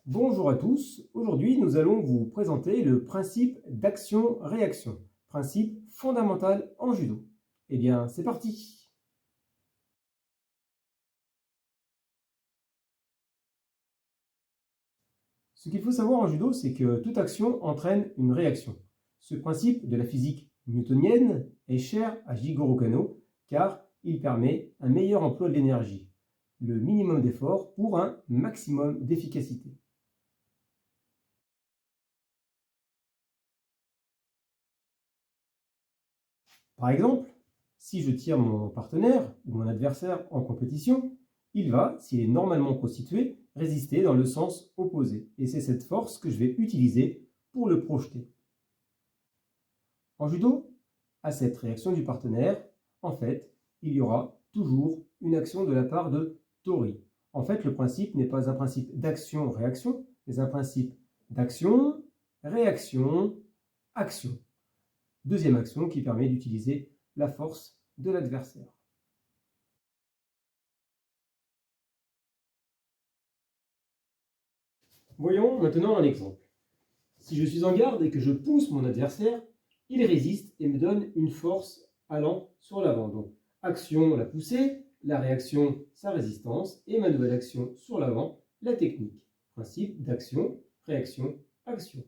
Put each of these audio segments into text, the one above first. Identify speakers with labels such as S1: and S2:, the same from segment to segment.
S1: Bonjour à tous, aujourd'hui nous allons vous présenter le principe d'action-réaction, principe fondamental en judo. Eh bien, c'est parti! Ce qu'il faut savoir en judo, c'est que toute action entraîne une réaction. Ce principe de la physique newtonienne est cher à Jigoro Kano car il permet un meilleur emploi de l'énergie, le minimum d'effort pour un maximum d'efficacité. Par exemple, si je tire mon partenaire ou mon adversaire en compétition, il va, s'il est normalement constitué, résister dans le sens opposé. Et c'est cette force que je vais utiliser pour le projeter. En judo, à cette réaction du partenaire, en fait, il y aura toujours une action de la part de Tori. En fait, le principe n'est pas un principe d'action-réaction, mais un principe d'action, réaction, action. Deuxième action qui permet d'utiliser la force de l'adversaire. Voyons maintenant un exemple. Si je suis en garde et que je pousse mon adversaire, il résiste et me donne une force allant sur l'avant. Donc, action, la poussée, la réaction, sa résistance, et ma nouvelle action sur l'avant, la technique. Principe d'action, réaction, action.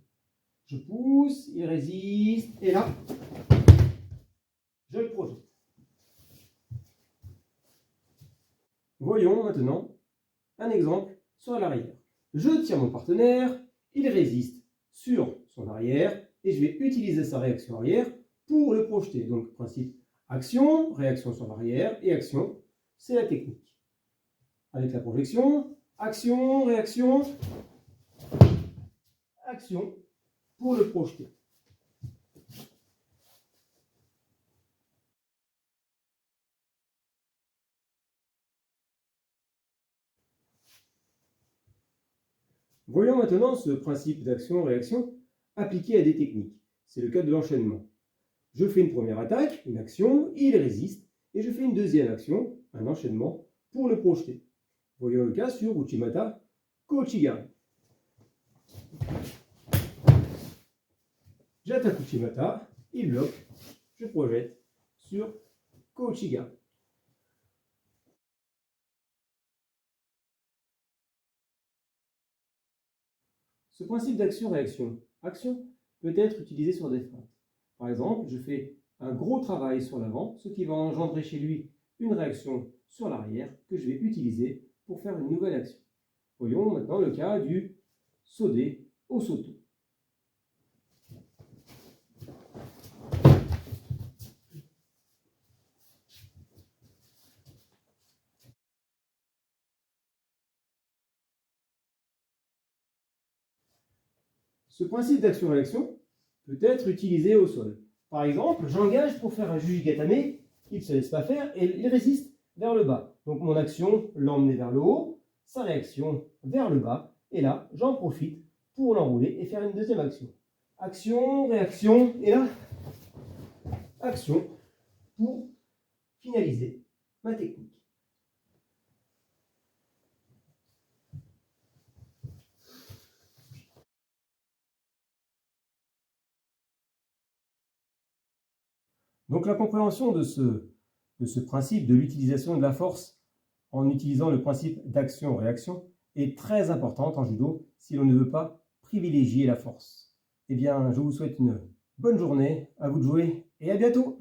S1: Je pousse, il résiste, et là, je le projette. Voyons maintenant un exemple sur l'arrière. Je tire mon partenaire, il résiste sur son arrière et je vais utiliser sa réaction arrière pour le projeter. Donc, principe action, réaction sur l'arrière et action, c'est la technique. Avec la projection, action, réaction, action pour le projeter. Voyons maintenant ce principe d'action-réaction appliqué à des techniques. C'est le cas de l'enchaînement. Je fais une première attaque, une action, il résiste, et je fais une deuxième action, un enchaînement, pour le projeter. Voyons le cas sur Uchimata Kochigari. J'attaque Uchimata, il bloque, je projette sur Kochigari. Ce principe d'action-réaction, action, peut être utilisé sur des feintes. Par exemple, je fais un gros travail sur l'avant, ce qui va engendrer chez lui une réaction sur l'arrière que je vais utiliser pour faire une nouvelle action. Voyons maintenant le cas du Sodé au Soto. Ce principe d'action-réaction peut être utilisé au sol. Par exemple, j'engage pour faire un jujigatame, il ne se laisse pas faire et il résiste vers le bas. Donc mon action, l'emmener vers le haut, sa réaction vers le bas, et là, j'en profite pour l'enrouler et faire une deuxième action. Action, réaction, et là, action pour finaliser ma technique. Donc la compréhension de ce principe de l'utilisation de la force en utilisant le principe d'action-réaction est très importante en judo si l'on ne veut pas privilégier la force. Eh bien, je vous souhaite une bonne journée, à vous de jouer et à bientôt!